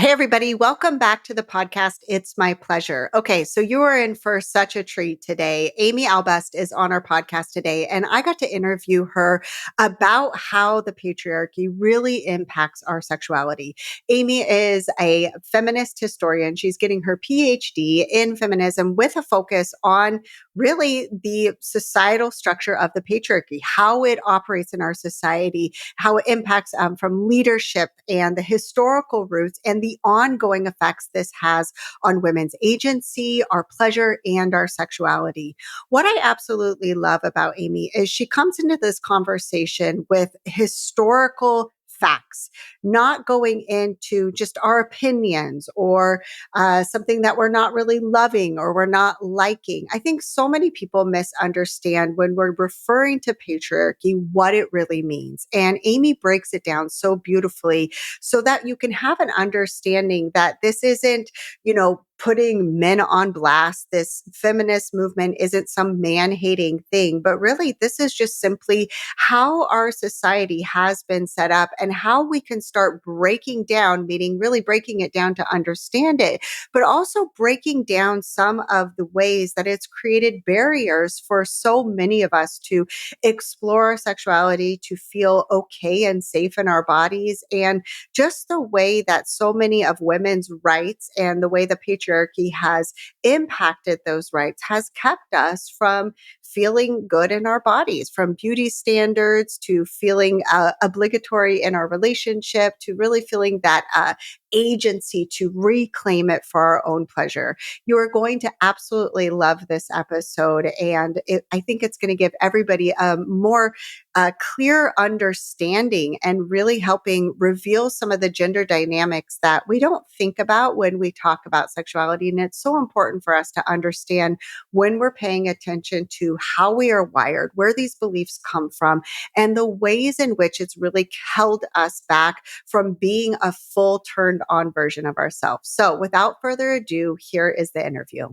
Hey, everybody. Welcome back to the podcast. It's my pleasure. Okay. So you are in for such a treat today. McPhie Allebest is on our podcast today, and I got to interview her about how the patriarchy really impacts our sexuality. McPhie is a feminist historian. She's getting her PhD in feminism with a focus on really the societal structure of the patriarchy, how it operates in our society, how it impacts from leadership and the historical roots and the ongoing effects this has on women's agency, our pleasure, and our sexuality. What I absolutely love about McPhie is she comes into this conversation with historical facts, not going into just our opinions or something that we're not really loving or we're not liking. I think so many people misunderstand when we're referring to patriarchy, what it really means. And McPhie breaks it down so beautifully so that you can have an understanding that this isn't, putting men on blast. This feminist movement isn't some man-hating thing, but really this is just simply how our society has been set up and how we can start breaking down, meaning really breaking it down to understand it, but also breaking down some of the ways that it's created barriers for so many of us to explore our sexuality, to feel okay and safe in our bodies, and just the way that so many of women's rights and the way the patriarchy has impacted those rights has kept us from feeling good in our bodies, from beauty standards to feeling obligatory in our relationship to really feeling that agency to reclaim it for our own pleasure. You are going to absolutely love this episode. And I think it's going to give everybody a more clear understanding and really helping reveal some of the gender dynamics that we don't think about when we talk about sexuality. And it's so important for us to understand when we're paying attention to how we are wired, where these beliefs come from, and the ways in which it's really held us back from being a full turned on version of ourselves. So without further ado, here is the interview.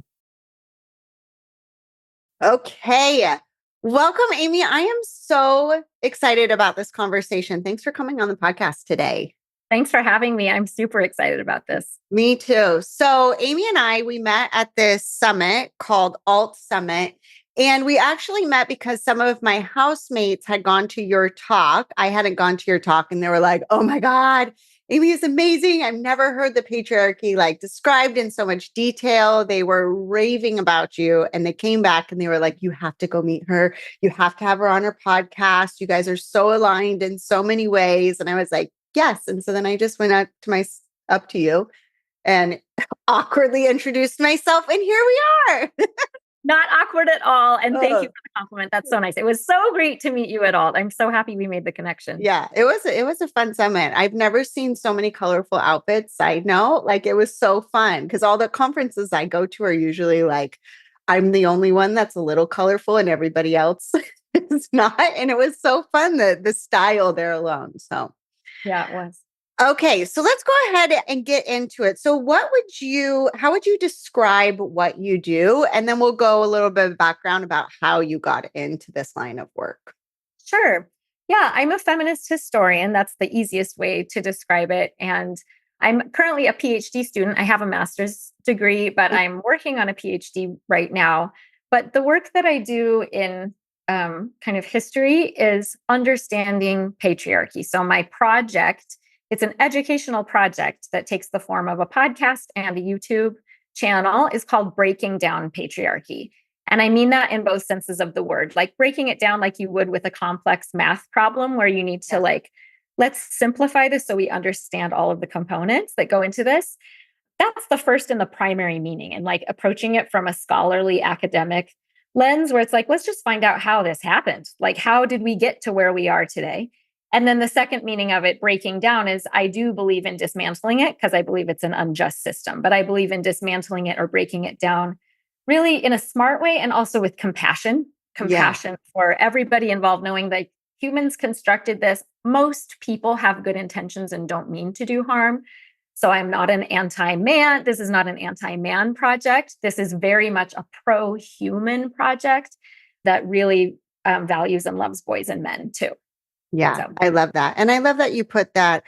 Okay. Welcome, McPhie. I am so excited about this conversation. Thanks for coming on the podcast today. Thanks for having me. I'm super excited about this. Me too. So McPhie and I, we met at this summit called Alt Summit. And we actually met because some of my housemates had gone to your talk. I hadn't gone to your talk and they were like, oh my God, McPhie is amazing. I've never heard the patriarchy described in so much detail. They were raving about you and they came back and they were like, you have to go meet her. You have to have her on her podcast. You guys are so aligned in so many ways. And I was like, yes. And so then I just went up to you and awkwardly introduced myself. And here we are. Not awkward at all. And thank you for the compliment. That's so nice. It was so great to meet you at all. I'm so happy we made the connection. Yeah, it was a fun summit. I've never seen so many colorful outfits. Side note, it was so fun because all the conferences I go to are usually I'm the only one that's a little colorful and everybody else is not. And it was so fun, the style there alone. So yeah, it was. Okay, so let's go ahead and get into it. So how would you describe what you do? And then we'll go a little bit of background about how you got into this line of work. Sure. Yeah, I'm a feminist historian. That's the easiest way to describe it. And I'm currently a PhD student. I have a master's degree, but I'm working on a PhD right now. But the work that I do in kind of history is understanding patriarchy. So my project, it's an educational project that takes the form of a podcast and a YouTube channel, is called Breaking Down Patriarchy. And I mean that in both senses of the word, like breaking it down like you would with a complex math problem where you need to let's simplify this so we understand all of the components that go into this. That's the first and the primary meaning. And approaching it from a scholarly academic lens where it's let's just find out how this happened. How did we get to where we are today? And then the second meaning of it, breaking down, is I do believe in dismantling it because I believe it's an unjust system, but I believe in dismantling it or breaking it down really in a smart way and also with compassion for everybody involved, knowing that humans constructed this. Most people have good intentions and don't mean to do harm. So I'm not an anti-man. This is not an anti-man project. This is very much a pro-human project that really values and loves boys and men too. Yeah, so I love that. And I love that you put that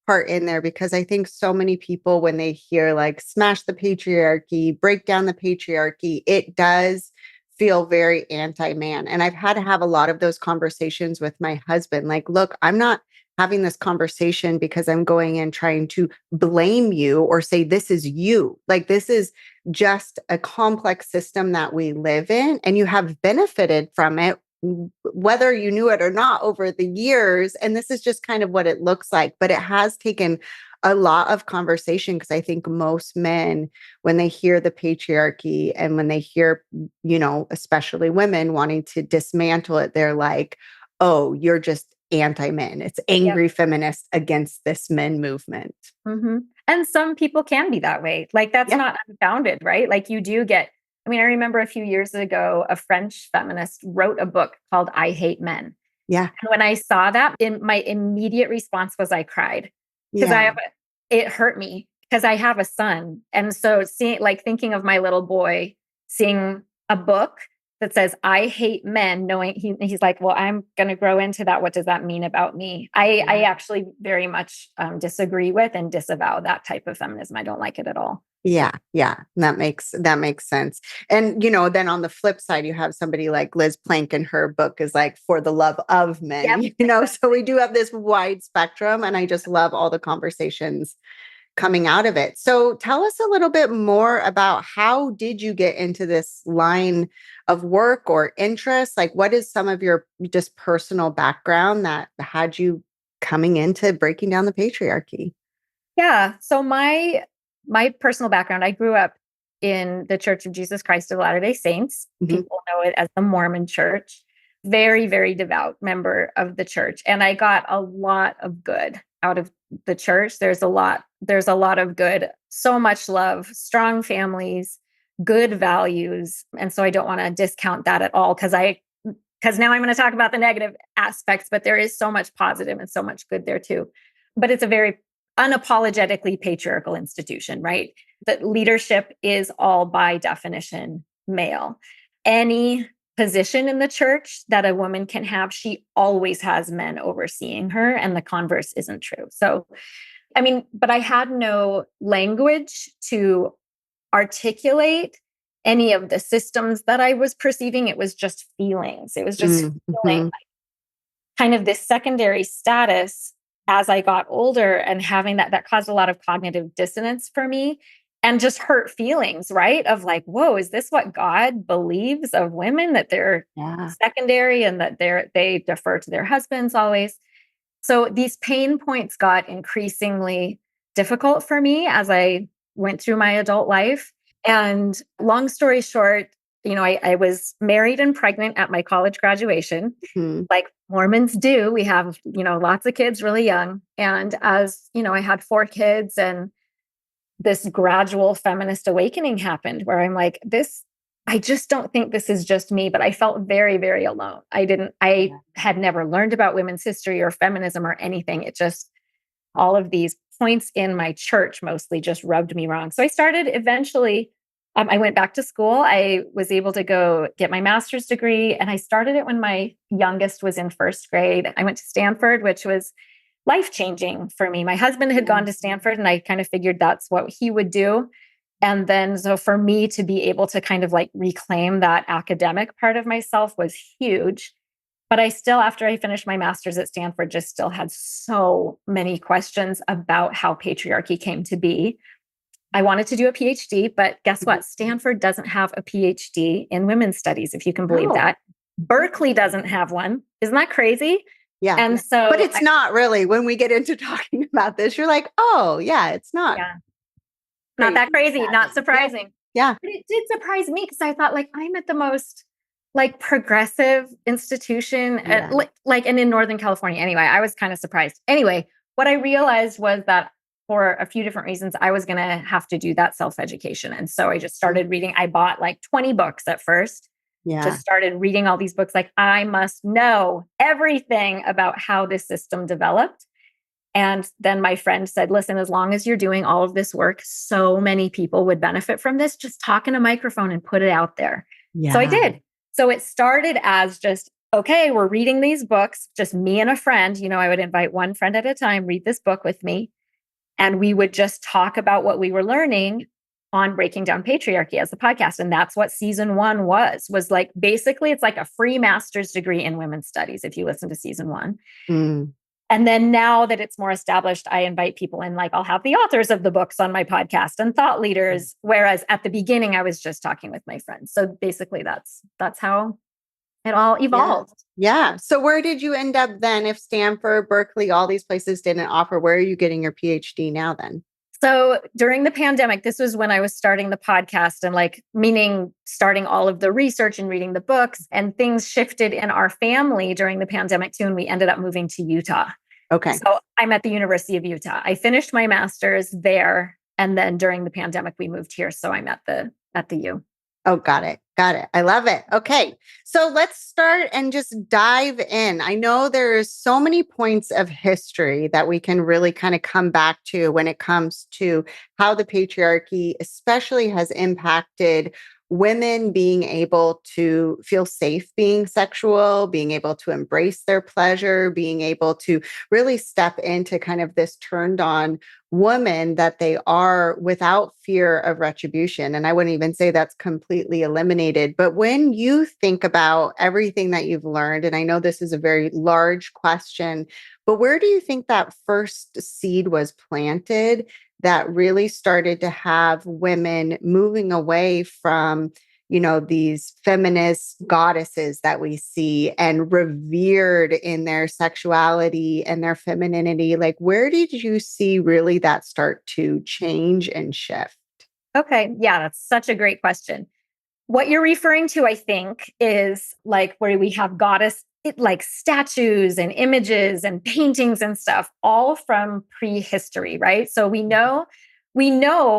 part in there because I think so many people, when they hear like smash the patriarchy, break down the patriarchy, it does feel very anti-man. And I've had to have a lot of those conversations with my husband. Like, look, I'm not having this conversation because I'm going in trying to blame you or say this is you. Like, this is just a complex system that we live in, and you have benefited from it, whether you knew it or not, over the years. And this is just kind of what it looks like. But it has taken a lot of conversation because I think most men, when they hear the patriarchy and when they hear, especially women wanting to dismantle it, they're like, oh, you're just anti-men. It's angry feminists against this men movement. Mm-hmm. And some people can be that way. Like, that's not unfounded, right? Like, you do get, I mean, I remember a few years ago, a French feminist wrote a book called I Hate Men. Yeah. And when I saw that, my immediate response was I cried because it hurt me because I have a son. And so thinking of my little boy, seeing a book that says, I hate men, knowing he's like, well, I'm going to grow into that. What does that mean about me? I actually very much disagree with and disavow that type of feminism. I don't like it at all. Yeah. That makes sense. And, then on the flip side, you have somebody like Liz Plank, and her book is like For the Love of Men, so we do have this wide spectrum, and I just love all the conversations coming out of it. So tell us a little bit more about how did you get into this line of work or interest? Like, what is some of your just personal background that had you coming into breaking down the patriarchy? Yeah. So my personal background, I grew up in the Church of Jesus Christ of Latter-day Saints. Mm-hmm. People know it as the Mormon Church. Very, very devout member of the church. And I got a lot of good out of the church. There's a lot of good, so much love, strong families, good values. And so I don't want to discount that at all because now I'm going to talk about the negative aspects, but there is so much positive and so much good there too. But it's a very unapologetically patriarchal institution, right? That leadership is all by definition male. Any position in the church that a woman can have, she always has men overseeing her, and the converse isn't true. So, I mean, but I had no language to articulate any of the systems that I was perceiving. It was just feelings. It was just feeling like kind of this secondary status as I got older, and having that caused a lot of cognitive dissonance for me. And just hurt feelings, right? Of like, whoa, is this what God believes of women, that they're secondary and that they defer to their husbands always? So these pain points got increasingly difficult for me as I went through my adult life. And long story short, I was married and pregnant at my college graduation, like Mormons do. We have, lots of kids really young. And as, I had 4 kids, and this gradual feminist awakening happened where I'm like, I just don't think this is just me, but I felt very, very alone. I had never learned about women's history or feminism or anything. It just, all of these points in my church mostly just rubbed me wrong. So I started eventually, I went back to school. I was able to go get my master's degree, and I started it when my youngest was in 1st grade. I went to Stanford, which was life-changing for me. My husband had gone to Stanford, and I kind of figured that's what he would do. And then, so for me to be able to kind of like reclaim that academic part of myself was huge. But I still, after I finished my master's at Stanford, just still had so many questions about how patriarchy came to be. I wanted to do a PhD, but guess what? Stanford doesn't have a PhD in women's studies, if you can believe that. Berkeley doesn't have one. Isn't that crazy? Yeah. And so, but it's not really, when we get into talking about this, you're like, oh yeah, it's not. Yeah. Not that crazy, not surprising. Yeah. But it did surprise me because I thought, like, I'm at the most like progressive institution, and in Northern California. Anyway, I was kind of surprised. Anyway, what I realized was that for a few different reasons, I was going to have to do that self-education. And so I just started reading. I bought like 20 books at first. Just started reading all these books. Like, I must know everything about how this system developed. And then my friend said, listen, as long as you're doing all of this work, so many people would benefit from this. Just talk in a microphone and put it out there. So I did. So it started as just, okay, we're reading these books, just me and a friend. I would invite one friend at a time, read this book with me. And we would just talk about what we were learning on Breaking Down Patriarchy as the podcast. And that's what season 1 was like, basically, it's like a free master's degree in women's studies if you listen to season 1. Mm. And then now that it's more established, I invite people in, like I'll have the authors of the books on my podcast and thought leaders. Whereas at the beginning, I was just talking with my friends. So basically that's how it all evolved. Yeah. So where did you end up then? If Stanford, Berkeley, all these places didn't offer, where are you getting your PhD now then? So during the pandemic, this was when I was starting the podcast and meaning starting all of the research and reading the books, and things shifted in our family during the pandemic too. And we ended up moving to Utah. Okay. So I'm at the University of Utah. I finished my master's there. And then during the pandemic, we moved here. So I'm at the U. Oh, got it. Got it. I love it. Okay. So let's start and just dive in. I know there's so many points of history that we can really kind of come back to when it comes to how the patriarchy especially has impacted women being able to feel safe being sexual, being able to embrace their pleasure, being able to really step into kind of this turned on woman that they are without fear of retribution. And I wouldn't even say that's completely eliminated. But when you think about everything that you've learned, and I know this is a very large question, but where do you think that first seed was planted that really started to have women moving away from, these feminist goddesses that we see and revered in their sexuality and their femininity? Like, where did you see really that start to change and shift? Okay. Yeah, that's such a great question. What you're referring to, I think, is like where we have like statues and images and paintings and stuff, all from prehistory, right? So we know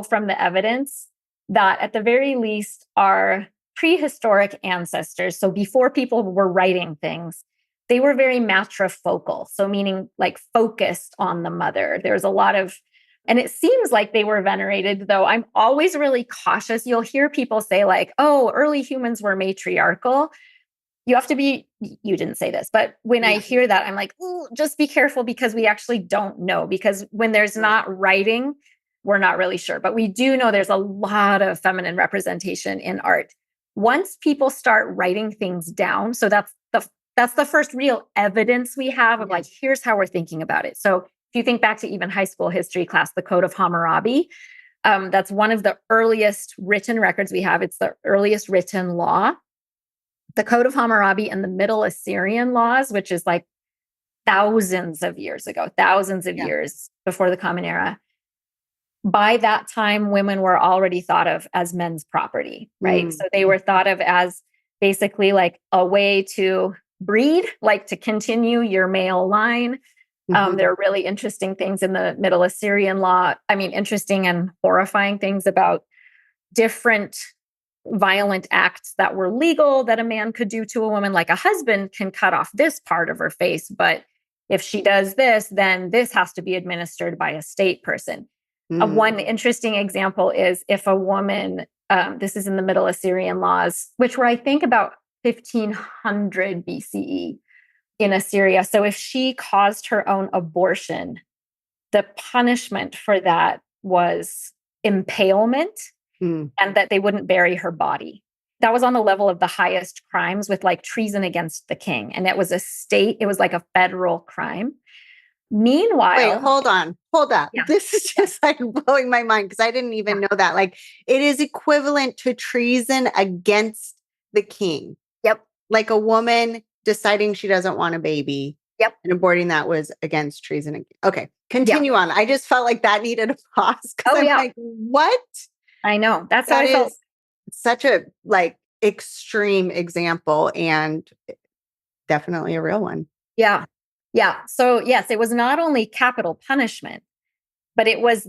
from the evidence that at the very least our prehistoric ancestors, so before people were writing things, they were very matrifocal. So meaning like focused on the mother. There's a lot of, and it seems like they were venerated, though I'm always really cautious. You'll hear people say like, oh, early humans were matriarchal. You have to be, you didn't say this, but when I hear that, I'm like, ooh, just be careful, because we actually don't know. Because when there's not writing, we're not really sure. But we do know there's a lot of feminine representation in art. Once people start writing things down, so that's the first real evidence we have of like, here's how we're thinking about it. So if you think back to even high school history class, the Code of Hammurabi, that's one of the earliest written records we have. It's the earliest written law. The Code of Hammurabi and the Middle Assyrian laws, which is like thousands of years ago, years before the Common Era. By that time, women were already thought of as men's property, right? So they were thought of as basically like a way to breed, like to continue your male line. There are really interesting things in the Middle Assyrian law. I mean, interesting and horrifying things about different violent acts that were legal that a man could do to a woman. Like a husband can cut off this part of her face, but if she does this, then this has to be administered by a state person. One interesting example is if a woman, this is in the Middle Assyrian laws, which were, I think, about 1500 BCE in Assyria. So if she caused her own abortion, the punishment for that was impalement, and that they wouldn't bury her body. That was on the level of the highest crimes, with like treason against the king. And it was like a federal crime. Meanwhile, wait, hold on. Hold up. Yeah. This is just like blowing my mind, because I didn't even know that. Like, it is equivalent to treason against the king. Yep. Like a woman deciding she doesn't want a baby. Yep. And aborting that was against treason. Okay. Continue on. I just felt like that needed a pause, because I'm like, what? I know. That's how That I felt. is such a like extreme example, and definitely a real one. Yeah. Yeah. So yes, it was not only capital punishment, but it was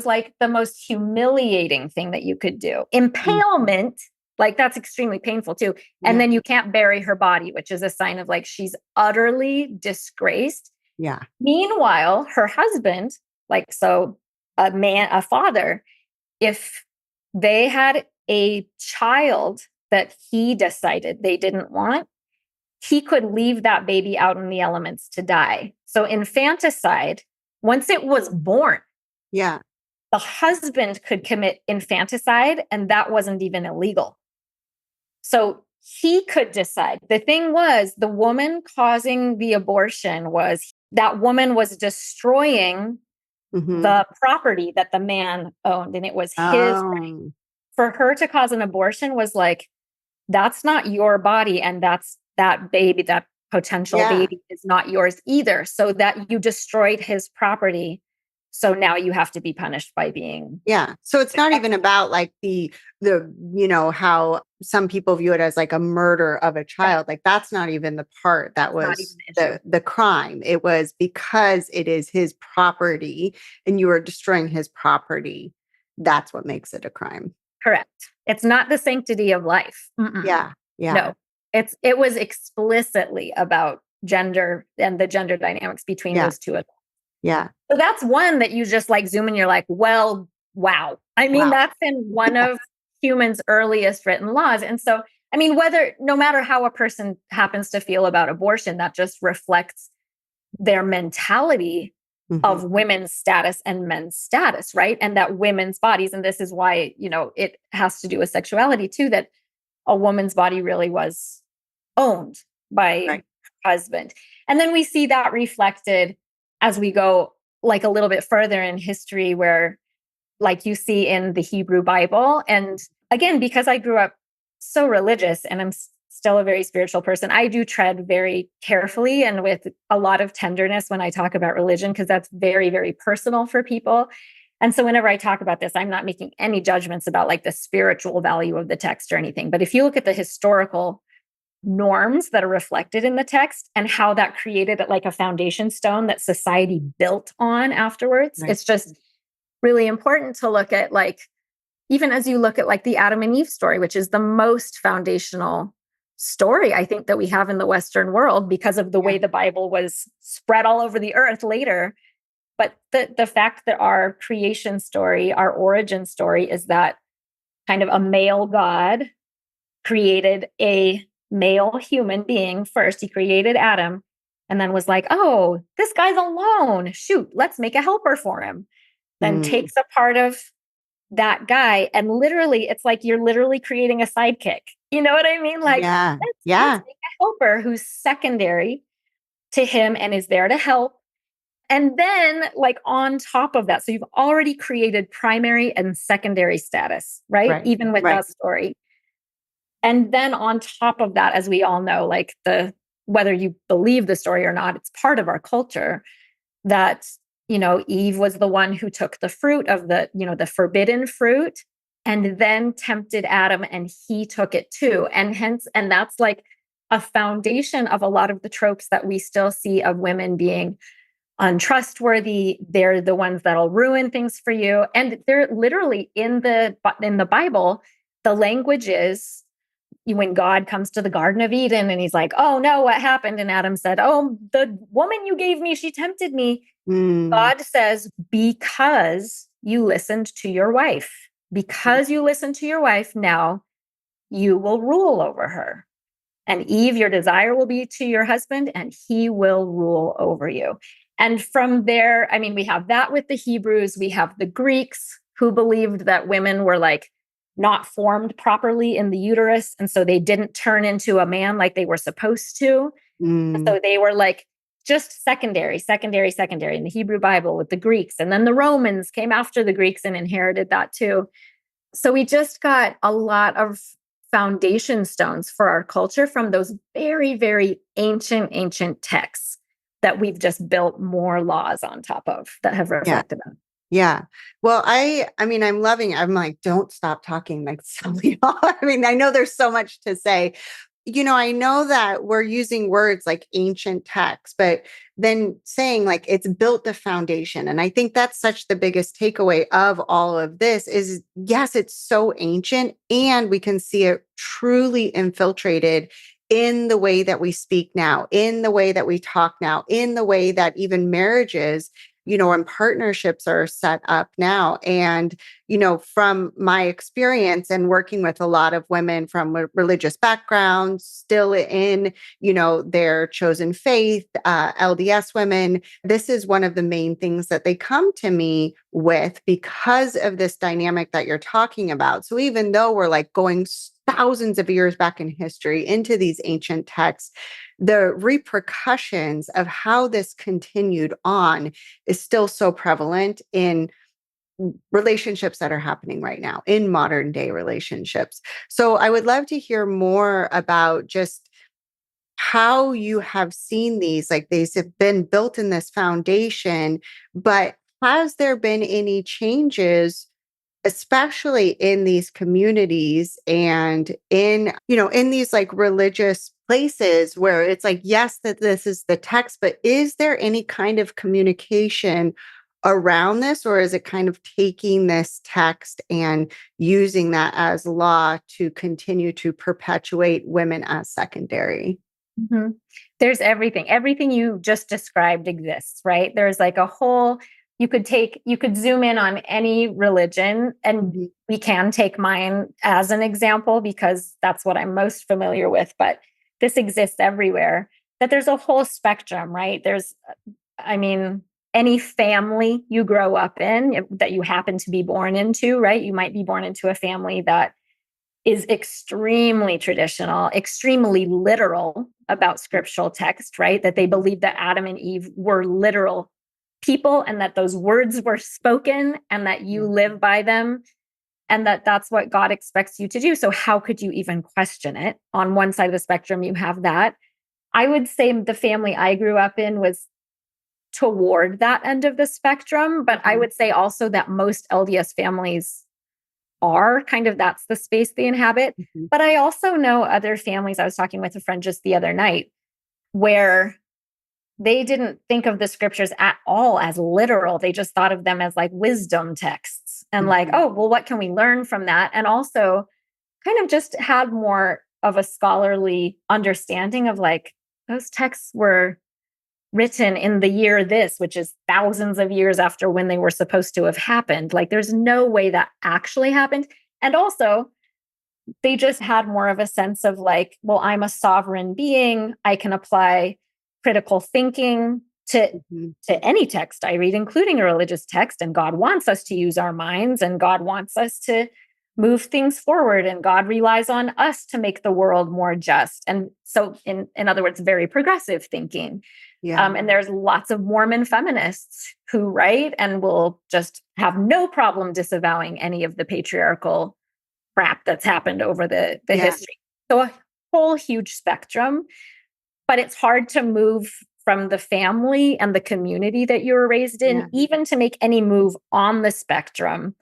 like the most humiliating thing that you could do. Impalement, like that's extremely painful too. And then you can't bury her body, which is a sign of like she's utterly disgraced. Yeah. Meanwhile, her husband, like, so a father, if they had a child that he decided they didn't want, he could leave that baby out in the elements to die. So infanticide Once it was born, Yeah. the husband could commit infanticide, and that wasn't even illegal. So he could decide. The thing was, the woman causing the abortion was that woman was destroying Mm-hmm. the property that the man owned, and it was his right. Oh, For her to cause an abortion was like, that's not your body, and that's that baby, that potential yeah. baby is not yours either. So that you destroyed his property. So now you have to be punished by being Yeah. So it's not even about like how some people view it as like a murder of a yeah, child. Like that's not even the part that that's not even was the issue. the crime. It was because it is his property and you are destroying his property. That's what makes it a crime. Correct. It's not the sanctity of life. Mm-mm. Yeah. Yeah. No, it was explicitly about gender and the gender dynamics between Yeah. those two. Yeah. So that's one that you just like zoom and you're like, well, wow. I mean, Wow. that's in one of humans' earliest written laws. And so, I mean, no matter how a person happens to feel about abortion, that just reflects their mentality Hmm. of women's status and men's status, right? And that women's bodies, and this is why, it has to do with sexuality too, that a woman's body really was owned by Right. her husband. And then we see that reflected as we go like a little bit further in history, where like you see in the Hebrew Bible. And again, because I grew up so religious and I'm still a very spiritual person, I do tread very carefully and with a lot of tenderness when I talk about religion, because that's very, very personal for people. And so whenever I talk about this, I'm not making any judgments about like the spiritual value of the text or anything. But if you look at the historical norms that are reflected in the text and how that created like a foundation stone that society built on afterwards, Right. it's just really important to look at, like, even as you look at like the Adam and Eve story, which is the most foundational story I think that we have in the Western world because of the Yeah. way the Bible was spread all over the earth later. But the fact that our creation story, our origin story, is that kind of a male God created a male human being first. He created Adam and then was like, oh, this guy's alone. Shoot, let's make a helper for him. Then Mm. takes a part of that guy. And literally, it's like you're literally creating a sidekick. You know what I mean? Like, Yeah. let's Yeah. make a helper who's secondary to him and is there to help. And then, like, on top of that, so you've already created primary and secondary status, right? Right. Even with Right. that story. And then on top of that, as we all know, like whether you believe the story or not, it's part of our culture that, Eve was the one who took the fruit of the forbidden fruit and then tempted Adam and he took it too. And that's like a foundation of a lot of the tropes that we still see of women being untrustworthy. They're the ones that'll ruin things for you. And they're literally in the Bible, the language is when God comes to the Garden of Eden and he's like, oh no, what happened? And Adam said, oh, the woman you gave me, she tempted me. Mm. God says, because you listened to your wife, because you listened to your wife, now you will rule over her. And Eve, your desire will be to your husband, and he will rule over you. And from there, I mean, we have that with the Hebrews, we have the Greeks who believed that women were like not formed properly in the uterus. And so they didn't turn into a man like they were supposed to. Mm. So they were like just secondary in the Hebrew Bible with the Greeks. And then the Romans came after the Greeks and inherited that too. So we just got a lot of foundation stones for our culture from those very, very ancient texts that we've just built more laws on top of that have Yeah. reflected on. Yeah. Well, I mean, I'm loving it. I'm like, don't stop talking. Like, tell me all. I mean, I know there's so much to say. I know that we're using words like ancient text, but then saying like it's built the foundation. And I think that's such the biggest takeaway of all of this is yes, it's so ancient and we can see it truly infiltrated in the way that we speak now, in the way that we talk now, in the way that even marriages and partnerships are set up now. And, from my experience and working with a lot of women from religious backgrounds, still in, their chosen faith, LDS women, this is one of the main things that they come to me with because of this dynamic that you're talking about. So even though we're like going thousands of years back in history into these ancient texts, the repercussions of how this continued on is still so prevalent in relationships that are happening right now, in modern day relationships. So I would love to hear more about just how you have seen these, like these have been built in this foundation, but has there been any changes, especially in these communities and in these like religious places where it's like, yes, that this is the text, but is there any kind of communication around this, or is it kind of taking this text and using that as law to continue to perpetuate women as secondary? Mm-hmm. There's everything. Everything you just described exists, right? There's like a whole, you could zoom in on any religion, and Mhm. we can take mine as an example because that's what I'm most familiar with, but this exists everywhere. That there's a whole spectrum, right? I mean, any family you grow up in that you happen to be born into, right? You might be born into a family that is extremely traditional, extremely literal about scriptural text, right? That they believe that Adam and Eve were literal people and that those words were spoken and that you Yeah. live by them and that that's what God expects you to do. So, how could you even question it? On one side of the spectrum, you have that. I would say the family I grew up in was toward that end of the spectrum, but I Mhm. would say also that most LDS families are kind of that's the space they inhabit. Mhm. But I also know other families. I was talking with a friend just the other night where they didn't think of the scriptures at all as literal. They just thought of them as like wisdom texts and like, Mhm. oh, well, what can we learn from that? And also kind of just had more of a scholarly understanding of like those texts were written in the year this, which is thousands of years after when they were supposed to have happened. Like there's no way that actually happened. And also, they just had more of a sense of like, well, I'm a sovereign being. I can apply critical thinking Mhm. to any text I read, including a religious text. And God wants us to use our minds, and God wants us to move things forward, and God relies on us to make the world more just. And so, in other words, very progressive thinking. Yeah. And there's lots of Mormon feminists who write and will just have no problem disavowing any of the patriarchal crap that's happened over the Yeah. history. So a whole huge spectrum, but it's hard to move from the family and the community that you were raised in, Yeah. even to make any move on the spectrum.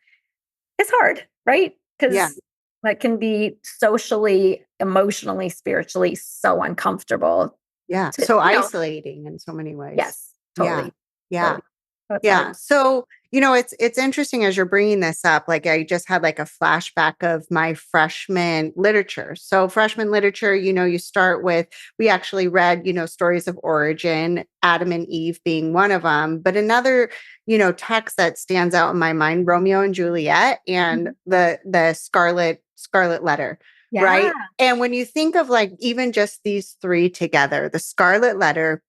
It's hard, right? Yeah. Because that can be socially, emotionally, spiritually so uncomfortable Yeah. to, So isolating in so many ways. yes, Yeah. totally, Yeah. totally. So it's hard. Yeah. So, it's interesting as you're bringing this up. Like I just had like a flashback of my freshman literature. So freshman literature, you start with, we actually read, stories of origin, Adam and Eve being one of them, but another, text that stands out in my mind, Romeo and Juliet and Mhm. the Scarlet Letter, Yeah. right? And when you think of like even just these three together, the Scarlet Letter,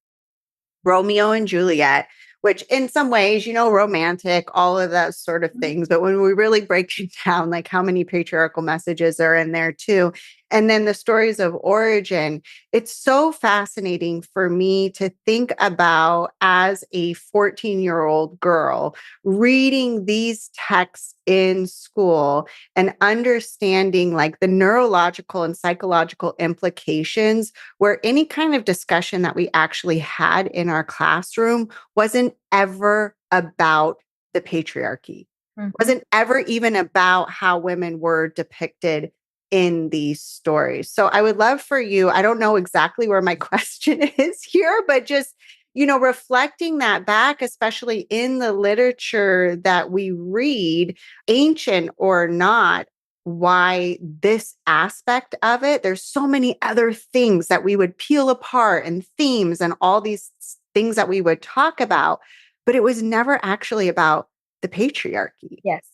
Romeo and Juliet, which in some ways, romantic, all of those sort of Mhm. things. But when we really break it down, like how many patriarchal messages are in there too. And then the stories of origin, it's so fascinating for me to think about as a 14-year-old girl reading these texts in school and understanding like the neurological and psychological implications where any kind of discussion that we actually had in our classroom wasn't ever about the patriarchy, Mhm. wasn't ever even about how women were depicted in these stories. So I would love for you, I don't know exactly where my question is here, but just, reflecting that back, especially in the literature that we read, ancient or not, why this aspect of it, there's so many other things that we would peel apart and themes and all these things that we would talk about. but it was never actually about the patriarchy. Yes.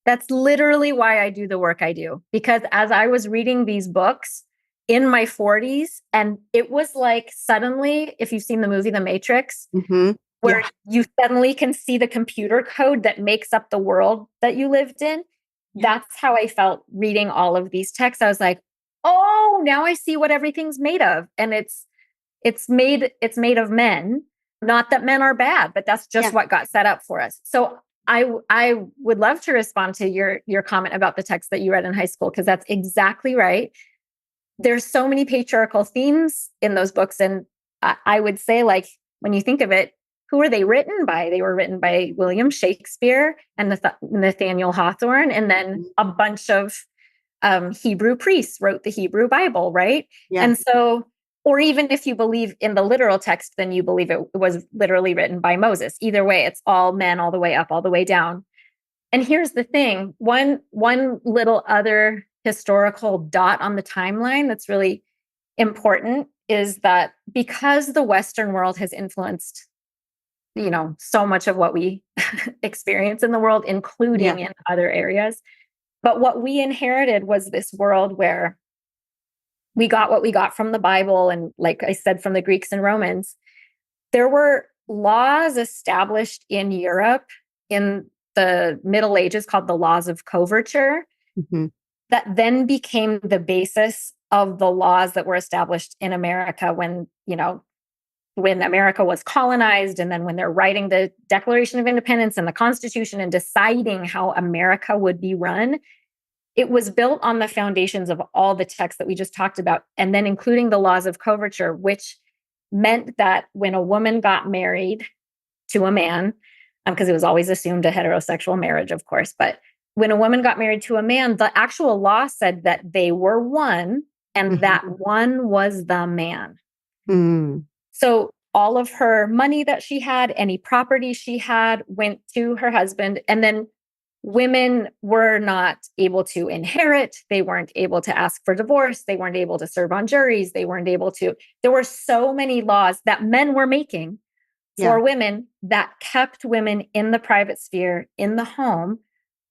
That's literally why I do the work I do. Because as I was reading these books in my 40s, and it was like suddenly, if you've seen the movie The Matrix, Mm-hmm. where Yeah. you suddenly can see the computer code that makes up the world that you lived in. That's how I felt reading all of these texts. I was like, oh, now I see what everything's made of. And it's made of men. Not that men are bad, but that's just Yeah. what got set up for us. So I would love to respond to your comment about the text that you read in high school, because that's exactly right. There's so many patriarchal themes in those books. And I would say, like, when you think of it, who were they written by? They were written by William Shakespeare and Nathaniel Hawthorne, and then a bunch of Hebrew priests wrote the Hebrew Bible, right? Yeah. And so, or even if you believe in the literal text, then you believe it was literally written by Moses. Either way, it's all men, all the way up, all the way down. And here's the thing: one little other historical dot on the timeline that's really important is that because the Western world has influenced, so much of what we experience in the world, including in other areas. But what we inherited was this world where we got what we got from the Bible. And like I said, from the Greeks and Romans, there were laws established in Europe in the Middle Ages called the laws of coverture, Mm-hmm. that then became the basis of the laws that were established in America when America was colonized, and then when they're writing the Declaration of Independence and the Constitution and deciding how America would be run. It was built on the foundations of all the texts that we just talked about, and then including the laws of coverture, which meant that when a woman got married to a man, because it was always assumed a heterosexual marriage, of course, but when a woman got married to a man, the actual law said that they were one, and Mm-hmm. that one was the man. Mm-hmm. So all of her money that she had, any property she had, went to her husband. And then women were not able to inherit. They weren't able to ask for divorce. They weren't able to serve on juries. They weren't able to. There were so many laws that men were making for women that kept women in the private sphere, in the home,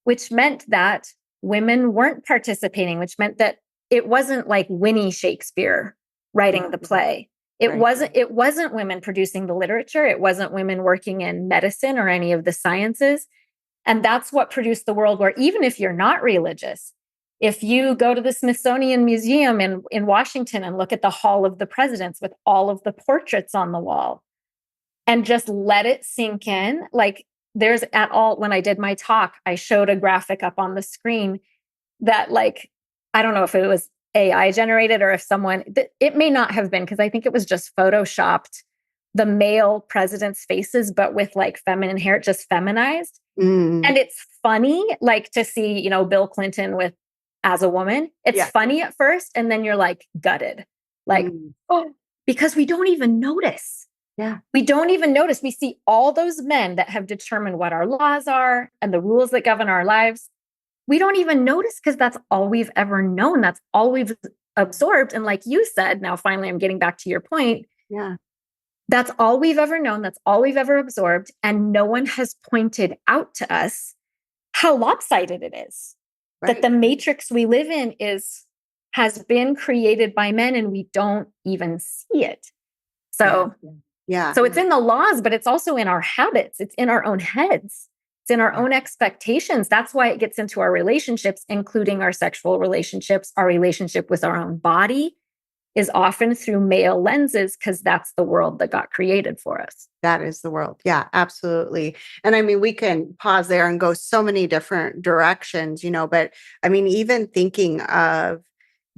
which meant that women weren't participating, which meant that it wasn't like Winnie Shakespeare writing the play. It wasn't women producing the literature. It wasn't women working in medicine or any of the sciences. And that's what produced the world where, even if you're not religious, if you go to the Smithsonian Museum in Washington and look at the Hall of the Presidents with all of the portraits on the wall and just let it sink in, like when I did my talk, I showed a graphic up on the screen that, like, I don't know if it was AI generated or if it may not have been, because I think it was just photoshopped the male presidents' faces, but with like feminine hair, just feminized. Mm-hmm. And it's funny, like, to see, Bill Clinton as a woman. It's funny at first, and then you're like gutted, like, oh, because we don't even notice. Yeah. We don't even notice. We see all those men that have determined what our laws are and the rules that govern our lives. We don't even notice because that's all we've ever known. That's all we've absorbed. And like you said, now finally I'm getting back to your point. Yeah. That's all we've ever known. That's all we've ever absorbed. And no one has pointed out to us how lopsided it is. Right. That the matrix we live in has been created by men, and we don't even see it. So, so it's in the laws, but it's also in our habits. It's in our own heads. It's in our own expectations. That's why it gets into our relationships, including our sexual relationships. Our relationship with our own body is often through male lenses, because that's the world that got created for us. That is the world. Yeah, absolutely. And I mean, we can pause there and go so many different directions, but I mean, even thinking of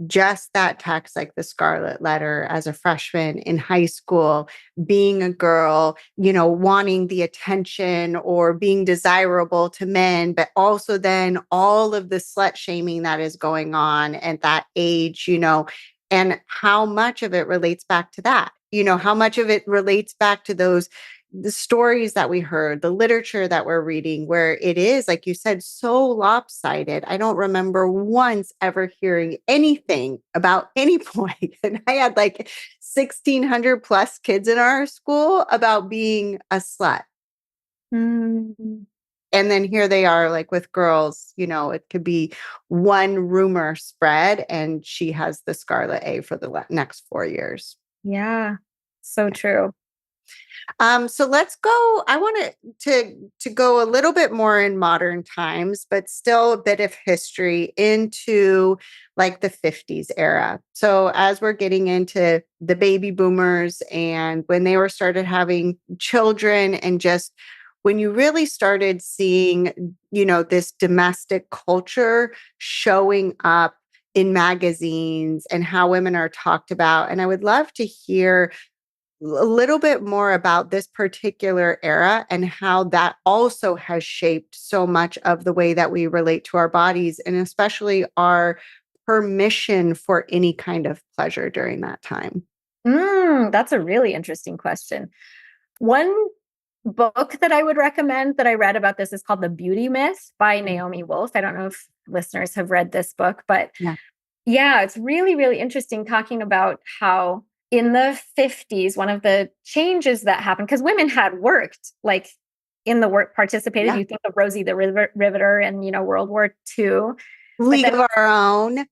just that text, like the Scarlet Letter as a freshman in high school, being a girl, wanting the attention or being desirable to men, but also then all of the slut shaming that is going on at that age, and how much of it relates back to that, how much of it relates back to the stories that we heard, the literature that we're reading, where it is, like you said, so lopsided. I don't remember once ever hearing anything about any point. And I had like 1,600 plus kids in our school about being a slut. Mm. And then here they are, like with girls, it could be one rumor spread and she has the scarlet A for the next 4 years. Yeah, so true. So let's go. I want to go a little bit more in modern times, but still a bit of history into like the 50s era. So as we're getting into the baby boomers and when they were started having children and just when you really started seeing, this domestic culture showing up in magazines and how women are talked about. And I would love to hear a little bit more about this particular era and how that also has shaped so much of the way that we relate to our bodies and especially our permission for any kind of pleasure during that time. That's a really interesting question. One book that I would recommend that I read about this is called The Beauty Myth by Naomi Wolf. I don't know if listeners have read this book, but Yeah. yeah, it's really, really interesting talking about how in the 50s, one of the changes that happened, because women had worked like in the work, participated. Yeah. You think of Rosie the Riveter and, World War II. But League then, of Our Own.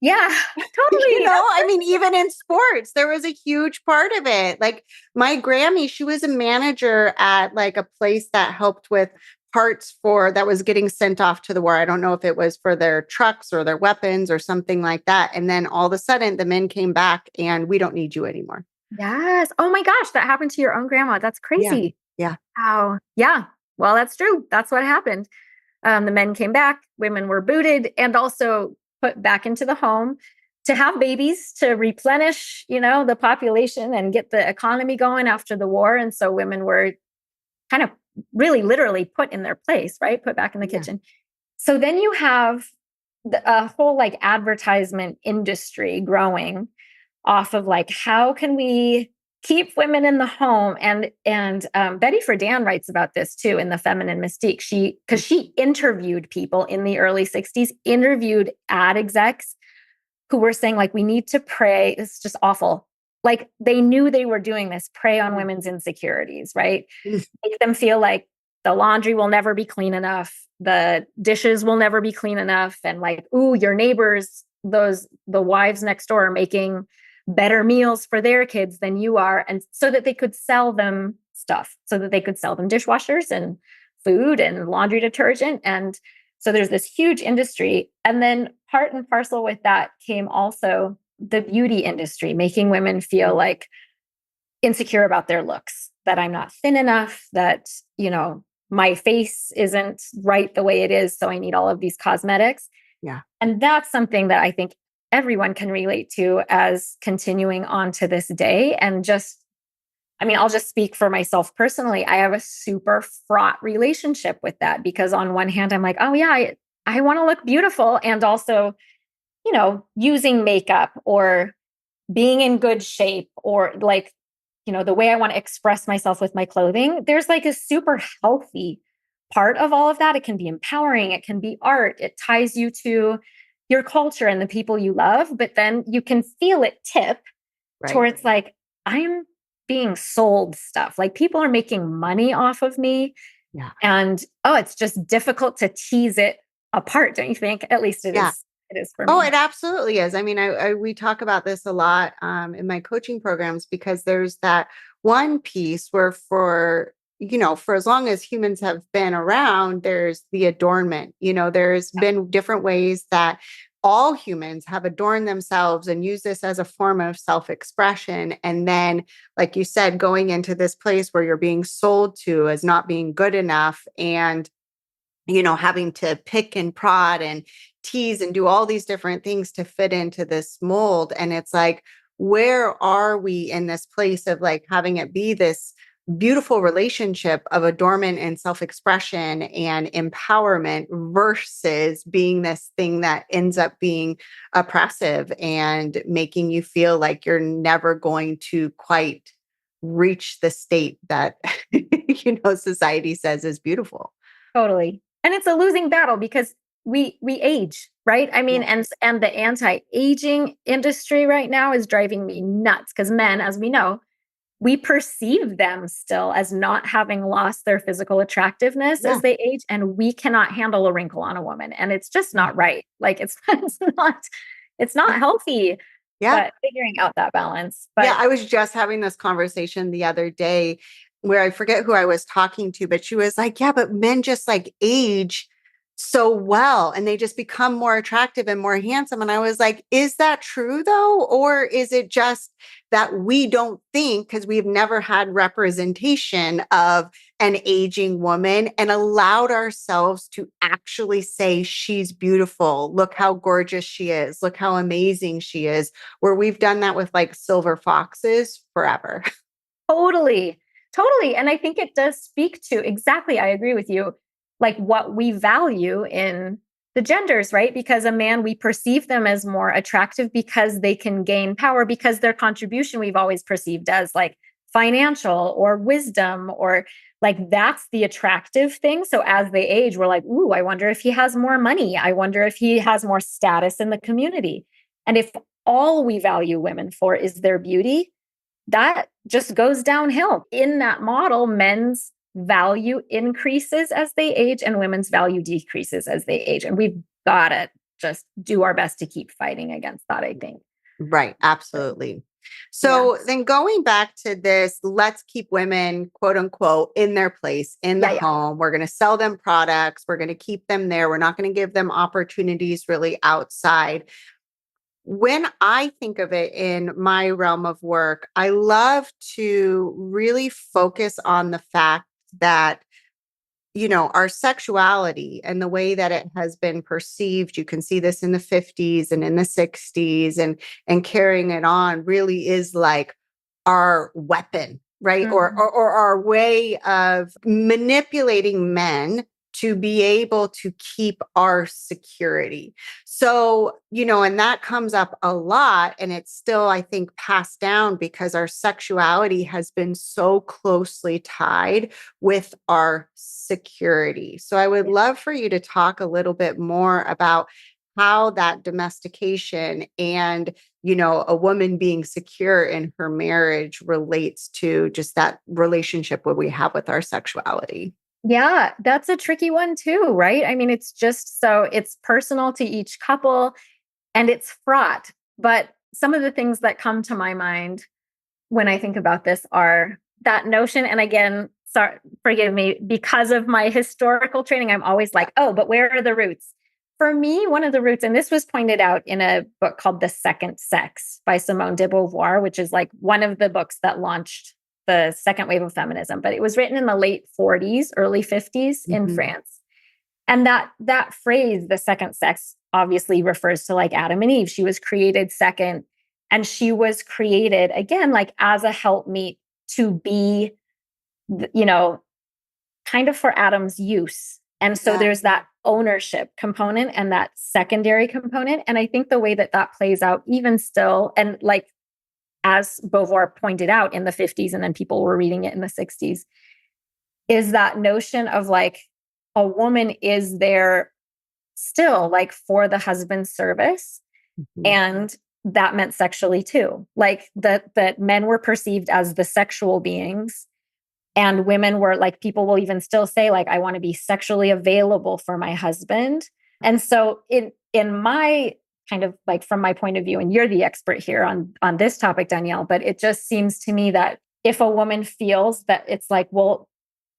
yeah, totally. I mean, even in sports, there was a huge part of it. Like my Grammy, she was a manager at like a place that helped with parts for that was getting sent off to the war. I don't know if it was for their trucks or their weapons or something like that. And then all of a sudden the men came back and we don't need you anymore. Yes. Oh my gosh, that happened to your own grandma. That's Yeah. crazy. Yeah. Wow. Yeah. Well, that's true. That's what happened. The men came back, women were booted and also put back into the home to have babies to replenish, the population and get the economy going after the war. And so women were kind of really literally put in their place, right? Put back in the Yeah. kitchen. So then you have a whole like advertisement industry growing off of like how can we keep women in the home and Betty Friedan writes about this too in The Feminine Mystique. She interviewed people in the early 60s, interviewed ad execs who were saying like we need to prey. It's just awful. Like they knew they were doing this, prey on women's insecurities, right? Make them feel like the laundry will never be clean enough, the dishes will never be clean enough, and like, ooh, your neighbors, the wives next door are making better meals for their kids than you are, and so that they could sell them stuff, so that they could sell them dishwashers and food and laundry detergent. And so there's this huge industry. And then part and parcel with that came also the beauty industry, making women feel like insecure about their looks, that I'm not thin enough, that, my face isn't right the way it is. So I need all of these cosmetics. Yeah. And that's something that I think everyone can relate to as continuing on to this day. And I'll just speak for myself personally. I have a super fraught relationship with that because on one hand, I'm like, oh yeah, I want to look beautiful. And also, using makeup or being in good shape or like, the way I want to express myself with my clothing, there's like a super healthy part of all of that. It can be empowering. It can be art. It ties you to your culture and the people you love, but then you can feel it tip Right. towards like, I'm being sold stuff. Like people are making money off of me. Yeah. And it's just difficult to tease it apart, don't you think? At least it Yeah. is. It is for Oh, me. it absolutely is. I mean, we talk about this a lot in my coaching programs because there's that one piece where for as long as humans have been around, there's the adornment. There's been different ways that all humans have adorned themselves and use this as a form of self-expression. And then, like you said, going into this place where you're being sold to as not being good enough and having to pick and prod and tease and do all these different things to fit into this mold. And it's like, where are we in this place of like having it be this beautiful relationship of adornment and self-expression and empowerment versus being this thing that ends up being oppressive and making you feel like you're never going to quite reach the state that society says is beautiful. Totally. And it's a losing battle because we age, right? I mean, Yeah. and the anti-aging industry right now is driving me nuts because men, as we know, we perceive them still as not having lost their physical attractiveness Yeah. as they age, and we cannot handle a wrinkle on a woman. And it's just not right. Like it's not healthy, Yeah. but figuring out that balance. Yeah, But I was just having this conversation the other day where I forget who I was talking to, but she was like, yeah, but men just like age so well and they just become more attractive and more handsome. And I was like, is that true though? Or is it just that we don't think because we've never had representation of an aging woman and allowed ourselves to actually say, she's beautiful. Look how gorgeous she is. Look how amazing she is, where we've done that with like silver foxes forever. totally, totally. And I think it does speak to exactly, I agree with you, like what we value in the genders, right? Because a man, we perceive them as more attractive because they can gain power, because their contribution we've always perceived as like financial or wisdom, or like that's the attractive thing. So as they age, we're like, ooh, I wonder if he has more money. I wonder if he has more status in the community. And if all we value women for is their beauty, that just goes downhill. In that model, men's value increases as they age and women's value decreases as they age. And we've got to just do our best to keep fighting against that, I think. Right. Absolutely. Yeah. So then going back to this, let's keep women, quote unquote, in their place in the Yeah. Yeah. home. We're going to sell them products. We're going to keep them there. We're not going to give them opportunities really outside. When I think of it in my realm of work, I love to really focus on the fact that, you know, our sexuality and the way that it has been perceived, you can see this in the 50s and in the 60s and carrying it on really is like our weapon, right? Mhm. Or our way of manipulating men to be able to keep our security. So, you know, and that comes up a lot. And it's still, I think, passed down because our sexuality has been so closely tied with our security. So I would love for you to talk a little bit more about how that domestication and, you know, a woman being secure in her marriage relates to just that relationship what we have with our sexuality. Yeah, that's a tricky one too, right? I mean, it's just so it's personal to each couple and it's fraught. But some of the things that come to my mind when I think about this are that notion. And again, sorry, forgive me, because of my historical training, I'm always like, oh, but where are the roots? For me, one of the roots, and this was pointed out in a book called The Second Sex by Simone de Beauvoir, which is like one of the books that launched the second wave of feminism, but it was written in the late 40s, early 50s in Mhm. France. And that phrase, the second sex, obviously refers to like Adam and Eve. She was created second, and she was created again, like as a helpmeet to be, you know, kind of for Adam's use. And so Yeah. there's that ownership component and that secondary component. And I think the way that that plays out, even still, and like as Beauvoir pointed out in the 50s, and then people were reading it in the 60s, is that notion of like a woman is there still like for the husband's service. Mhm. And that meant sexually too. Like that men were perceived as the sexual beings and women were like, people will even still say like, I want to be sexually available for my husband. And so in my kind of like from my point of view, and you're the expert here on this topic, Danielle, but it just seems to me that if a woman feels that it's like, well,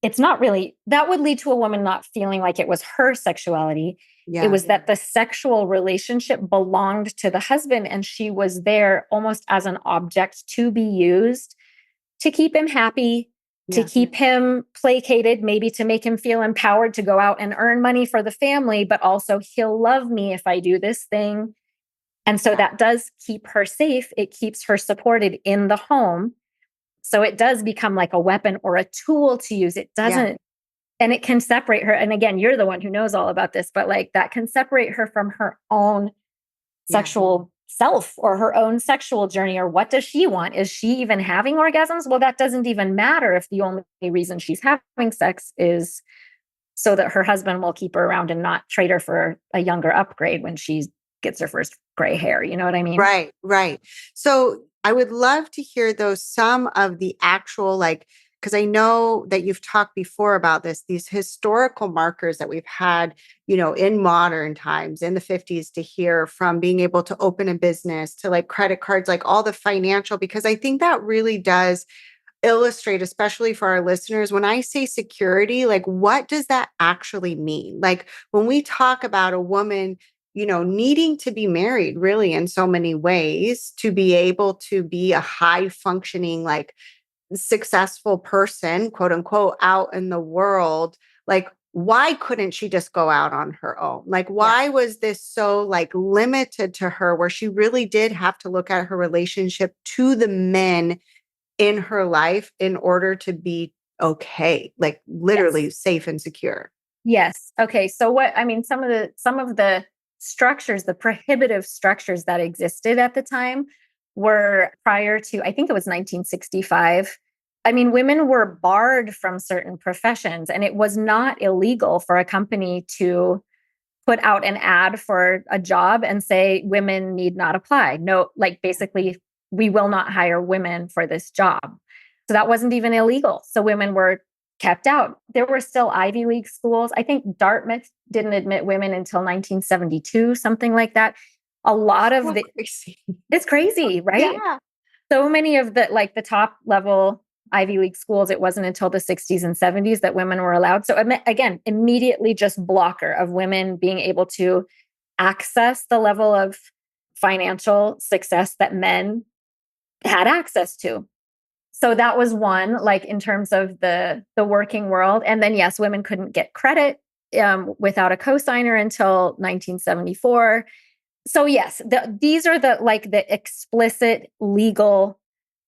it's not really, that would lead to a woman not feeling like it was her sexuality. It Yeah. was that the sexual relationship belonged to the husband and she was there almost as an object to be used to keep him happy, to Yeah. keep him placated, maybe to make him feel empowered to go out and earn money for the family, but also he'll love me if I do this thing. And so that does keep her safe. It keeps her supported in the home. So it does become like a weapon or a tool to use. It Yeah. doesn't, and it can separate her. And again, you're the one who knows all about this, but like that can separate her from her own Yeah. sexual self or her own sexual journey. Or what does she want? Is she even having orgasms? Well, that doesn't even matter if the only reason she's having sex is so that her husband will keep her around and not trade her for a younger upgrade when she gets her first gray hair. You know what I mean? Right. Right. So I would love to hear those, some of the actual, like, because I know that you've talked before about this, these historical markers that we've had, in modern times, in the 50s, to hear from being able to open a business to like credit cards, like all the financial, because I think that really does illustrate, especially for our listeners, when I say security, like what does that actually mean? Like when we talk about a woman, needing to be married really in so many ways to be able to be a high functioning, like successful person, quote unquote, out in the world, like why couldn't she just go out on her own? Like, Yeah. why was this so like limited to her where she really did have to look at her relationship to the men in her life in order to be okay, like Yes. literally safe and secure. Yes. Okay. So some of the structures, the prohibitive structures that existed at the time were prior to, I think it was 1965. I mean, women were barred from certain professions, and it was not illegal for a company to put out an ad for a job and say women need not apply. No, like basically, we will not hire women for this job. So that wasn't even illegal. So women were kept out. There were still Ivy League schools. I think Dartmouth didn't admit women until 1972, something like that. A lot of So the crazy. It's crazy, right? Yeah. So many of the top level Ivy League schools, it wasn't until the 60s and 70s that women were allowed. So again, immediately just blocker of women being able to access the level of financial success that men had access to. So that was one, like in terms of the working world. And then yes, women couldn't get credit without a cosigner until 1974. So yes, these are the explicit legal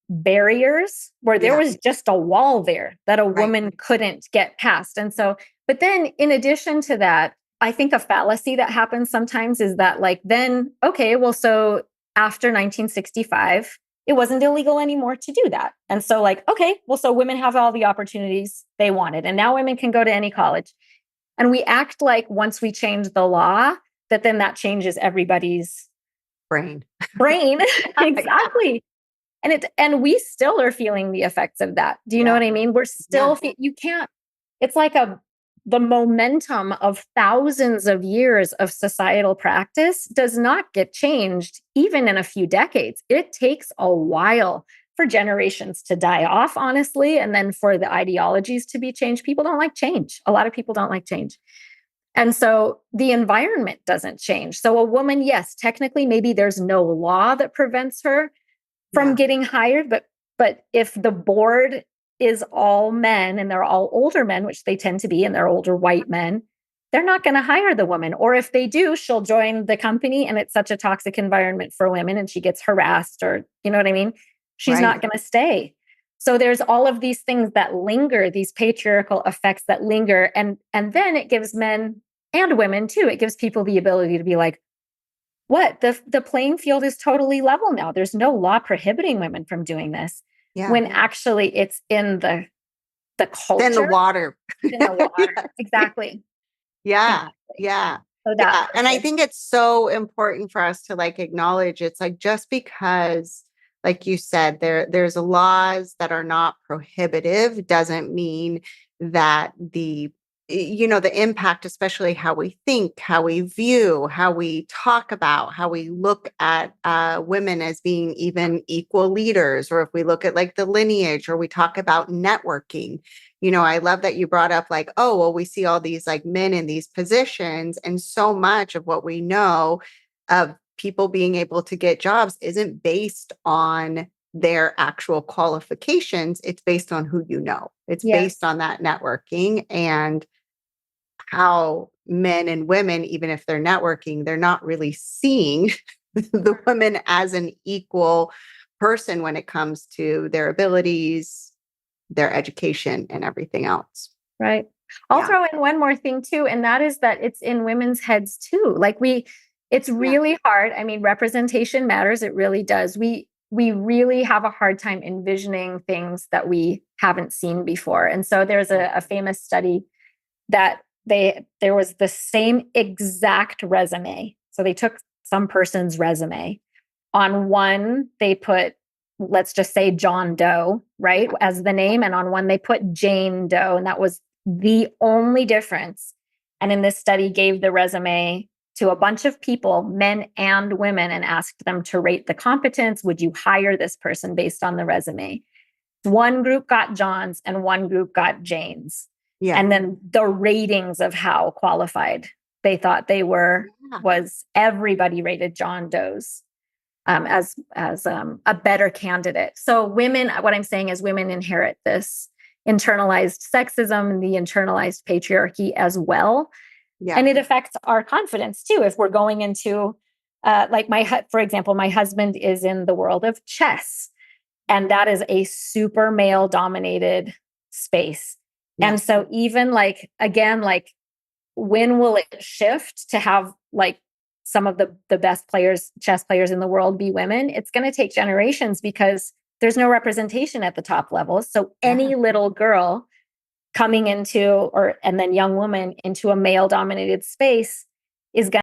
barriers where there Yeah. was just a wall there that a Right. woman couldn't get past. And so, but then in addition to that, I think a fallacy that happens sometimes is that like then okay, well so after 1965 it wasn't illegal anymore to do that. And so like okay, well so women have all the opportunities they wanted and now women can go to any college. And we act like once we change the law that then that changes everybody's Brain. brain. Yeah. Exactly. And we still are feeling the effects of that. Do you know Yeah. what I mean? We're Yeah. still you can't, it's like the momentum of thousands of years of societal practice does not get changed even in a few decades. It takes a while for generations to die off, honestly, and then for the ideologies to be changed. People don't like change. A lot of people don't like change. And so the environment doesn't change. So a woman, yes, technically maybe there's no law that prevents her from Yeah. getting hired, but if the board is all men and they're all older men, which they tend to be, and they're older white men, they're not going to hire the woman. Or if they do, she'll join the company and it's such a toxic environment for women and she gets harassed, or you know what I mean? She's Right. not going to stay. So there's all of these things that linger, these patriarchal effects that linger. And then it gives men and women too, it gives people the ability to be like, what? The playing field is totally level now. There's no law prohibiting women from doing this. Yeah. When actually it's in the Then the culture, water. it's in the water. Yeah. Exactly. Yeah. Exactly. Yeah. So that Yeah. for And I sure. think it's so important for us to like acknowledge it's like just because, like you said, there's laws that are not prohibitive doesn't mean that the impact, especially how we think, how we view, how we talk about, how we look at women as being even equal leaders, or if we look at like the lineage, or we talk about networking. I love that you brought up like, oh, well, we see all these like men in these positions, and so much of what we know of people being able to get jobs isn't based on their actual qualifications. It's based on who you know. It's based Yes. on that networking and how men and women, even if they're networking, they're not really seeing the women as an equal person when it comes to their abilities, their education, and everything else. Right. I'll Yeah. throw in one more thing too, and that is that it's in women's heads too. It's Yeah. really hard. I mean, representation matters. It really does. We really have a hard time envisioning things that we haven't seen before. And so there's a famous study that there was the same exact resume. So they took some person's resume. On one, they put let's just say John Doe, right, as the name. And on one, they put Jane Doe. And that was the only difference. And in this study, gave the resume to a bunch of people, men and women, and asked them to rate the competence. Would you hire this person based on the resume? One group got John's and one group got Jane's. Yeah. And then the ratings of how qualified they thought they were was everybody rated John Doe's as a better candidate. So women, what I'm saying is women inherit this internalized sexism and the internalized patriarchy as well. Yeah. And it affects our confidence too. If we're going into, for example, my husband is in the world of chess, and that is a super male dominated space. Yeah. And so even when will it shift to have some of the best chess players in the world be women? It's going to take generations because there's no representation at the top levels. So any little girl coming into, and then young woman into a male dominated space is going